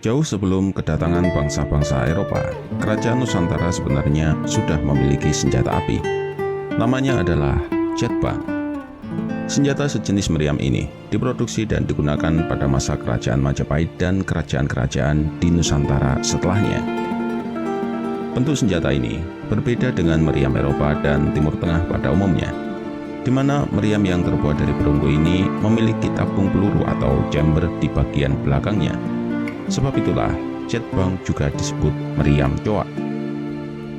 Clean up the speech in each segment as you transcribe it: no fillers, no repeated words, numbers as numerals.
Jauh sebelum kedatangan bangsa-bangsa Eropa, kerajaan Nusantara sebenarnya sudah memiliki senjata api. Namanya adalah jetbang. Senjata sejenis meriam ini diproduksi dan digunakan pada masa kerajaan Majapahit dan kerajaan-kerajaan di Nusantara setelahnya. Bentuk senjata ini berbeda dengan meriam Eropa dan Timur Tengah pada umumnya, di mana meriam yang terbuat dari perunggu ini memiliki tabung peluru atau chamber di bagian belakangnya. Sebab itulah jetbang juga disebut meriam coak.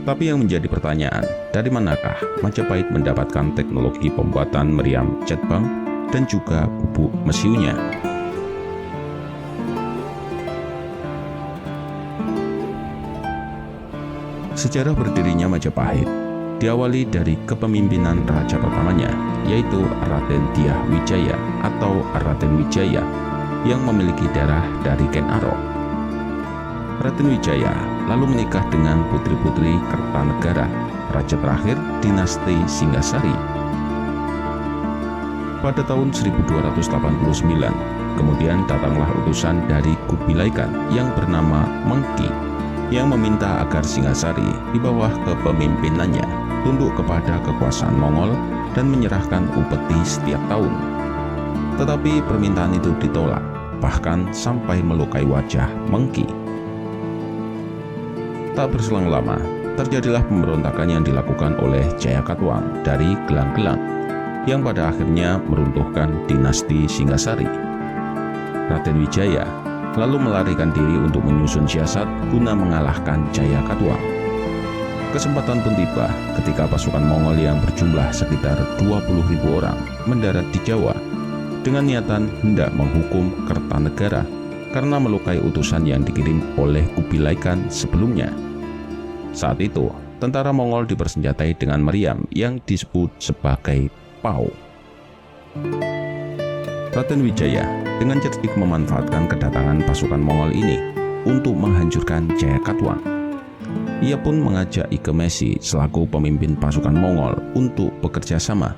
Tapi yang menjadi pertanyaan, dari manakah Majapahit mendapatkan teknologi pembuatan meriam jetbang dan juga bubuk mesiunya? Sejarah berdirinya Majapahit diawali dari kepemimpinan raja pertamanya, yaitu Raden Dyah Wijaya atau Raden Wijaya, yang memiliki darah dari Ken Arok. Raden Wijaya lalu menikah dengan putri-putri Kertanegara, raja terakhir dinasti Singasari. Pada tahun 1289, kemudian datanglah utusan dari Kubilai Khan yang bernama Mengki, yang meminta agar Singasari di bawah kepemimpinannya tunduk kepada kekuasaan Mongol dan menyerahkan upeti setiap tahun. Tetapi permintaan itu ditolak, bahkan sampai melukai wajah Mengki. Tak berselang lama, terjadilah pemberontakan yang dilakukan oleh Jayakatwang dari Gelang-Gelang, yang pada akhirnya meruntuhkan dinasti Singasari. Raden Wijaya lalu melarikan diri untuk menyusun siasat guna mengalahkan Jayakatwang. Kesempatan pun tiba ketika pasukan Mongol yang berjumlah sekitar 20.000 orang mendarat di Jawa dengan niatan hendak menghukum Kertanegara karena melukai utusan yang dikirim oleh Kubilai Khan sebelumnya. Saat itu, tentara Mongol dipersenjatai dengan meriam yang disebut sebagai pau. Raden Wijaya dengan cerdik memanfaatkan kedatangan pasukan Mongol ini untuk menghancurkan Jayakatwang. Ia pun mengajak Ike Mesi selaku pemimpin pasukan Mongol untuk bekerja sama.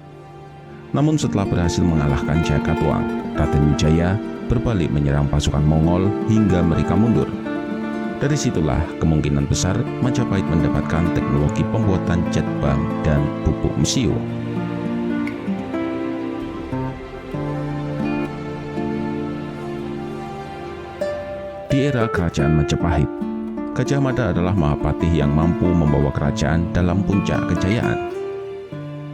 Namun setelah berhasil mengalahkan Jayakatwang, Raden Wijaya berbalik menyerang pasukan Mongol hingga mereka mundur. Dari situlah kemungkinan besar Majapahit mendapatkan teknologi pembuatan jetbang dan bubuk mesiu. Di era kerajaan Majapahit, Gajah Mada adalah Mahapatih yang mampu membawa kerajaan dalam puncak kejayaan.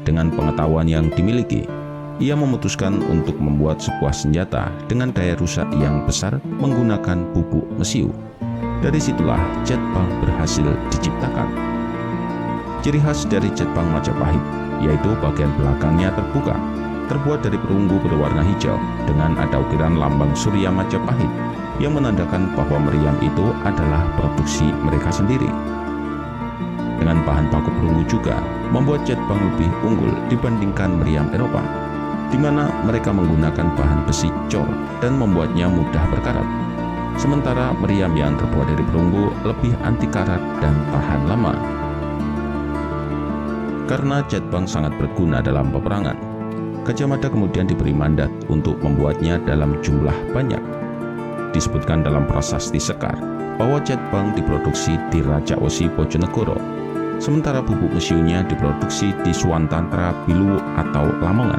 Dengan pengetahuan yang dimiliki, ia memutuskan untuk membuat sebuah senjata dengan daya rusak yang besar menggunakan bubuk mesiu. Dari situlah jetbang berhasil diciptakan. Ciri khas dari jetbang Majapahit yaitu bagian belakangnya terbuka, terbuat dari perunggu berwarna hijau dengan ada ukiran lambang Surya Majapahit yang menandakan bahwa meriam itu adalah produksi mereka sendiri. Dengan bahan baku perunggu juga membuat jetbang lebih unggul dibandingkan meriam Eropa, di mana mereka menggunakan bahan besi cor dan membuatnya mudah berkarat. Sementara meriam yang terbuat dari perunggu lebih anti karat dan tahan lama. Karena jetbang sangat berguna dalam peperangan, Gajah Mada kemudian diberi mandat untuk membuatnya dalam jumlah banyak. Disebutkan dalam Prasasti Sekar bahwa jetbang diproduksi di Raja Osi Bojonegoro, sementara bubuk mesiunya diproduksi di Suwantantra Biluwu atau Lamongan.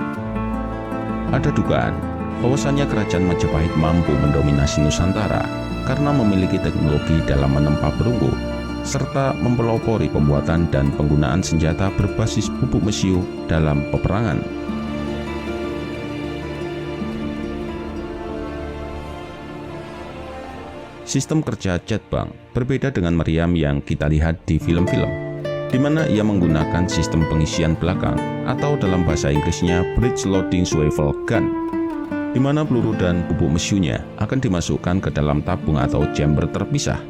Ada dugaan bahwasannya kerajaan Majapahit mampu mendominasi Nusantara karena memiliki teknologi dalam menempa perunggu, serta mempelopori pembuatan dan penggunaan senjata berbasis bubuk mesiu dalam peperangan. Sistem kerja jetbang berbeda dengan meriam yang kita lihat di film-film, di mana ia menggunakan sistem pengisian belakang atau dalam bahasa Inggrisnya breech loading swivel gun, di mana peluru dan bubuk mesiunya akan dimasukkan ke dalam tabung atau chamber terpisah.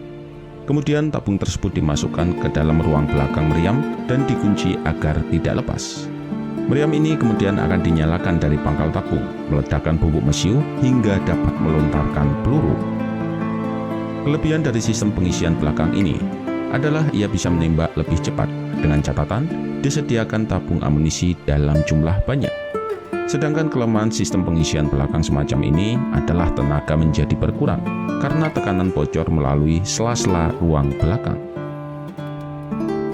Kemudian tabung tersebut dimasukkan ke dalam ruang belakang meriam dan dikunci agar tidak lepas. Meriam ini kemudian akan dinyalakan dari pangkal tabung, meledakkan bubuk mesiu hingga dapat melontarkan peluru. Kelebihan dari sistem pengisian belakang ini adalah ia bisa menembak lebih cepat, dengan catatan disediakan tabung amunisi dalam jumlah banyak. Sedangkan kelemahan sistem pengisian belakang semacam ini adalah tenaga menjadi berkurang karena tekanan bocor melalui sela-sela ruang belakang.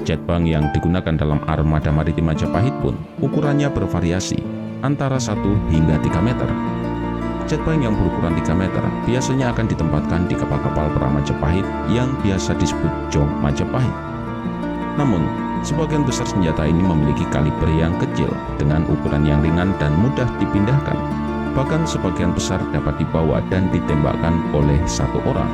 Jet bank yang digunakan dalam armada maritim Majapahit pun ukurannya bervariasi antara 1 hingga 3 meter. Jet bank yang berukuran 3 meter biasanya akan ditempatkan di kapal-kapal perang Majapahit yang biasa disebut jong Majapahit. Namun, sebagian besar senjata ini memiliki kaliber yang kecil dengan ukuran yang ringan dan mudah dipindahkan. Bahkan sebagian besar dapat dibawa dan ditembakkan oleh satu orang.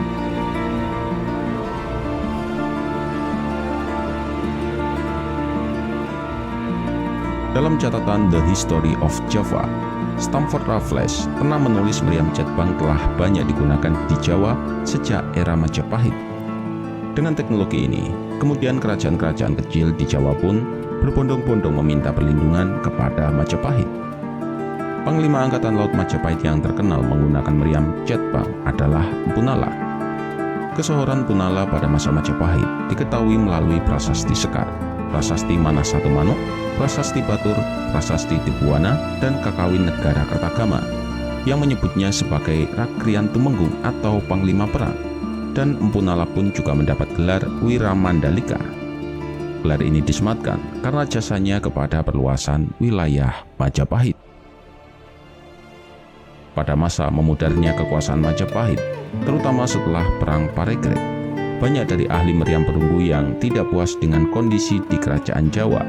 Dalam catatan The History of Java, Stamford Raffles pernah menulis meriam jet bank telah banyak digunakan di Jawa sejak era Majapahit. Dengan teknologi ini, kemudian kerajaan-kerajaan kecil di Jawa pun berbondong-bondong meminta perlindungan kepada Majapahit. Panglima Angkatan Laut Majapahit yang terkenal menggunakan meriam jet bank adalah Empu Nala. Kesohoran Empu Nala pada masa Majapahit diketahui melalui prasasti Sekar, prasasti Manasatu Manuk, prasasti Batur, prasasti Tipuana, dan Kakawin Negara Kertagama yang menyebutnya sebagai Rakrian Tumenggung atau Panglima Perang. Dan Empu Nala pun juga mendapat gelar Wiramandalika. Gelar ini disematkan karena jasanya kepada perluasan wilayah Majapahit. Pada masa memudarnya kekuasaan Majapahit, terutama setelah Perang Parekrek, banyak dari ahli meriam perunggu yang tidak puas dengan kondisi di kerajaan Jawa,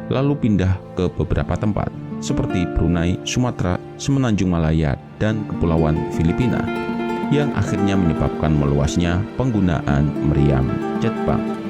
lalu pindah ke beberapa tempat seperti Brunei, Sumatera, Semenanjung Malaya, dan Kepulauan Filipina, yang akhirnya menyebabkan meluasnya penggunaan meriam jet bank.